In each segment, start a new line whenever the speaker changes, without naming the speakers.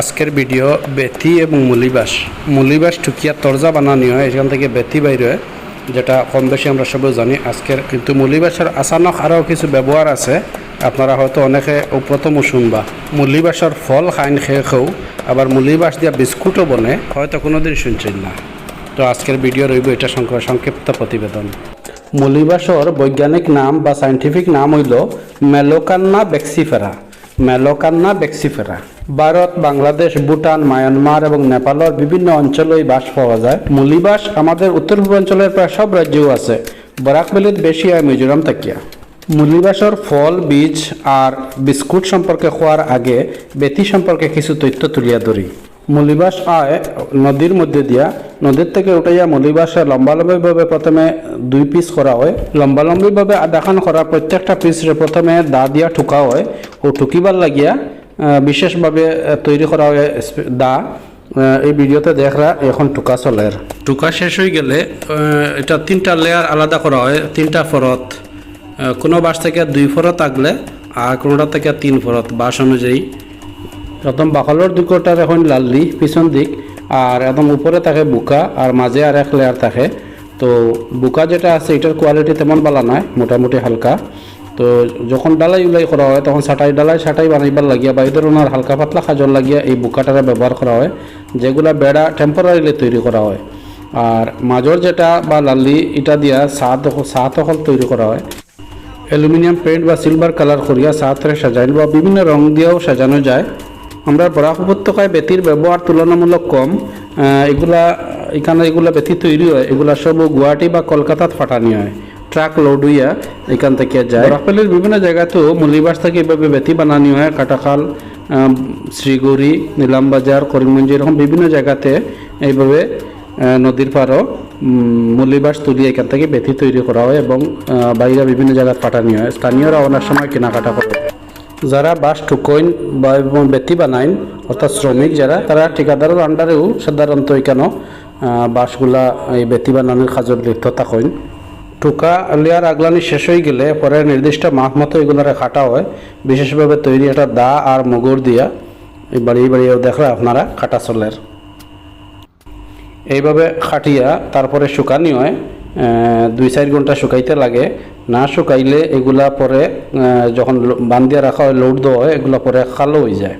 আজকের ভিডিও বেথি এবং মুলিবাস টুকিয়া তরজা বানানো হয়, এখান থেকে বেথি বাইর হয়, যেটা কম বেশি আমরা সবাই জানি। আজকের কিন্তু মুলিবাসের আচানক আরও কিছু ব্যবহার আছে, আপনারা হয়তো অনেকে প্রথম শুনবা। মুলিবাসের ফল খাইন খেয়ে খেও, আবার মুলিবাস দিয়া বিস্কুটও বনে, হয়তো কোনোদিন শুনছেন না। তো আজকের ভিডিও রইব এটা সংক্ষিপ্ত প্রতিবেদন। মুলিবাসর বৈজ্ঞানিক নাম বা সাইন্টিফিক নাম হইল মেলোকান্না বেক্সিফেরা। ভারত, বাংলাদেশ, ভুটান, মায়ানমার এবং নেপালের বিভিন্ন অঞ্চলে এই বাঁশ পাওয়া যায়। মুলিবাস আমাদের উত্তর পূর্বাঞ্চলের প্রায় সব রাজ্যেও আছে, বরাক ভ্যালিত বেশি হয় মিজোরাম তাকিয়া। মুলিবাসর ফল, বীজ আর বিস্কুট সম্পর্কে খোয়ার আগে বেথি সম্পর্কে কিছু তথ্য তুলিয়া ধরি। মুলিবাস আয় নদীর মধ্যে দিয়া, নদীর থেকে উঠাইয়া মুলিবাসে লম্বালম্বিভাবে প্রথমে 2 পিস করা হয়। লম্বালম্বিভাবে আদাখান করা প্রত্যেকটা পিসরে প্রথমে দা দিয়া ঠুকা হয় ও ঠুকিবার লাগিয়া বিশেষভাবে তৈরি করা হয় দা। এই ভিডিওতে দেখরা এখন টুকা চলের। টুকা শেষ হয়ে গেলে এটা 3টা লেয়ার আলাদা করা হয়, 3টা ফরত। কোনো বাঁশ থেকে 2 ফরত আগলে আর কোনোটা থেকে 3 ফরত বাঁশ অনুযায়ী। প্রথম বাকলের দিকটার এখন লাল্লি পিছন দিক, আর একদম উপরে থাকে বুকা, আর মাঝে আর এক লেয়ার থাকে। তো বুকা যেটা আছে এটার কোয়ালিটি তেমন ভালো নয়, মোটামুটি হালকা। তো যখন ডালাই উলাই করা হয় তখন ছাটাই বানাইবার লাগিয়া বা এই ধরনের হালকা পাতলা খাজল লাগিয়া এই বুকাটারে ব্যবহার করা হয়, যেগুলা বেড়া টেম্পোরারিলি তৈরি করা হয়। আর মাঝর যেটা বা লাল্লি এটা দিয়া ছাদ তৈরি করা হয়। অ্যালুমিনিয়াম পেইন্ট বা সিলভার কালার করিয়া ছাদরে সাজাইন বা বিভিন্ন রং দিয়েও সাজানো যায়। আমরা বরাক উপত্যকায় বেথির ব্যবহার তুলনামূলক কম। এগুলা বেথি তৈরি হয়, এগুলা সব গুয়াহাটি বা কলকাতাত ফাটানি হয়, ট্রাক লোড হইয়া এখান থেকে যায়। বরাকভ্যালির বিভিন্ন জায়গাতেও মুলিবাস থেকে এইভাবে বেথি বানানি হয়। কাটাখাল, শ্রীগৌরী, নিলামবাজার, করিমগঞ্জ এরকম বিভিন্ন জায়গাতে এইভাবে নদীর পাড়ও মুলিবাস তুলিয়ে এখান থেকে বেথি তৈরি করা হয় এবং বাইরে বিভিন্ন জায়গায় ফাটানি হয়। স্থানীয়রা অনেক সময় কেনাকাটা করে। যারা বাঁশ টুকইন বা বেথি বানাইন, অর্থাৎ শ্রমিক যারা, তারা ঠিকাদারের আন্ডারেও সাধারণত এখানে বাঁশগুলা এই বেথি বানানোর কাজে লিপ্ত থাকেন। টুকা লেয়ার আগলানি শেষ হয়ে গেলে পরে নির্দিষ্ট মাপ মতো এগুলারে কাটা হয়, বিশেষভাবে তৈরি একটা দা আর মুগুর দিয়া বাড়িয়ে দেখলে আপনারা কাটা চলের। এইভাবে খাটিয়া তারপরে শুকানি হয়, 2-4 ঘন্টা শুকাইতে লাগে। না শুকাইলে এগুলা পরে যখন বান্ধিয়া রাখা হয়, লোড দেওয়া হয়, এগুলা পরে খালো হয়ে যায়।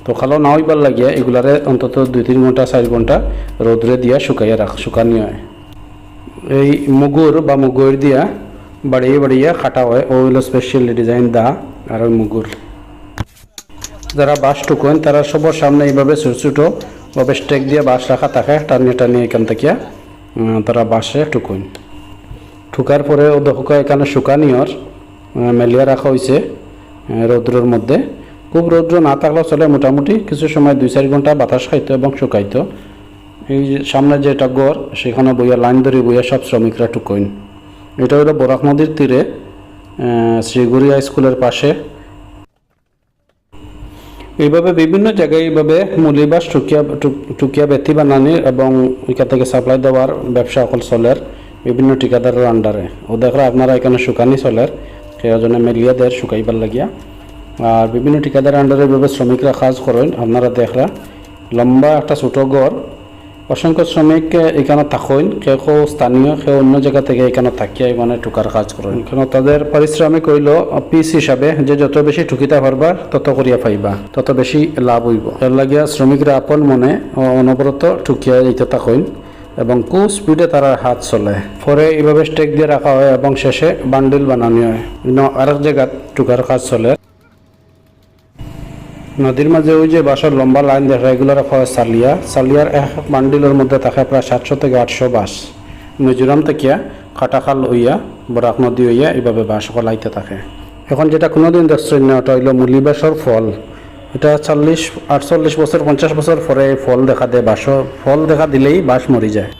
তো খালো না হইবার লাগিয়া এগুলারে অন্তত 2-3 ঘন্টা 4 ঘন্টা রোদ্রে দিয়া শুকানি হয়। এই মুগুর বা মুগুর দিয়া বাড়িয়ে কাটা হয়। ও হইল স্পেশালি ডিজাইন দা আর ওই মুগুর। যারা বাঁশ টুকেন তারা সবার সামনে এইভাবে ছোটো ভাবে স্টেক দিয়ে বাঁশ রাখা থাকে, টানিয়ে এখান থেকে তারা বাঁশে টুকুন। ঠুকার পরে ও দেখা এখানে শুকানিয়র মেলিয়া রাখা হয়েছে রৌদ্রের মধ্যে। খুব রৌদ্র না থাকলেও চলে, মোটামুটি কিছু সময় 2-4 ঘন্টা বাতাস খাইতো এবং শুকাইতো। এই সামনে যেটা গড় সেখানে লাইন ধরে বইয়া সব শ্রমিকরা টুকুন। এটা হলো বরাক নদীর তীরে, শ্রীগুড়ি হাই স্কুলের পাশে। এইভাবে বিভিন্ন জায়গায় এইভাবে মুলিবাস টুকিয়া বেথি বানানি এবং এখান থেকে সাপ্লাই দেওয়ার ব্যবসা অকল চলের বিভিন্ন ঠিকাদারের আন্ডারে। ও দেখরা আপনারা এখানে শুকানি চলের, সেজন্য মেলিয়া দেয় শুকাইবার লাগিয়া। আর বিভিন্ন ঠিকাদারের আন্ডারে এইভাবে শ্রমিকরা কাজ করেন। আপনারা দেখরা লম্বা একটা ছোটো গড়, অসংখ্য শ্রমিক এখানে থাকেন, কেউ স্থানীয়, কেউ অন্য জায়গা থেকে এখানে থাকিয়া এখানে টুকার কাজ করেন। এখানে তাদের পারিশ্রমিক হইল পিস হিসাবে, যে যত বেশি ঠুকিতে পারবা তত করিয়া পাইবা, তত বেশি লাভ হইব। এর লাগিয়া শ্রমিকরা আপন মনে অনবরত ঠুকিয়া যেতে থাকেন এবং খুব স্পিডে তারা হাত চলে। পরে এইভাবে স্টেক দিয়ে রাখা হয় এবং শেষে বান্ডিল বানানো হয়। আরেক জায়গা টুকার কাজ চলে। নদীর মাঝে ওই যে বাঁশের লম্বা লাইন দেখা, এগুলো রাখা হয় সালিয়ার এক বান্ডিলের মধ্যে থাকে প্রায় 700 থেকে 800 বাঁশ। মিজোরাম থেকে কাটাখাল হইয়া বরাক নদী হইয়া এইভাবে বাঁশ গলাইতে থাকে। এখন যেটা কোনোদিন দেখছেন না, ওটা হইল মুলিবাসর ফল। এটা 40-48 বছর 50 বছর পরে ফল দেখা দেয়। ফল দেখা দিলেই বাঁশ মরি যায়।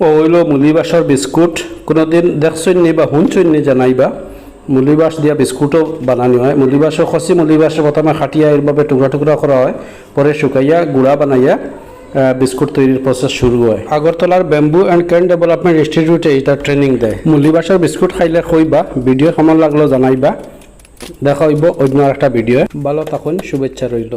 ও হইল মুলিবাসর বিস্কুট। কোনোদিন দেখছেন নি বা শুনছেন নি জানাইবা। মুলিবাস দিয়া বিস্কুটও বানানো হয়। মুলিবাসও খসি মুলিবাসে প্রথমে খাটিয়া এইভাবে টুকরা করা হয়, পরে শুকাইয়া গুঁড়া বানাইয়া বিস্কুট তৈরির প্রসেস শুরু হয়। আগরতলার ব্যাম্বু অ্যান্ড ক্যান ডেভেলপমেন্ট ইনস্টিটিউটে এটা ট্রেনিং দেয়। মুলিবাসের বিস্কুট খাইলে কইবা, ভিডিও কেমন লাগলো জানাইবা। দেখা হইব অন্য একটা ভিডিও। ভালো থাকুন, শুভেচ্ছা রইল।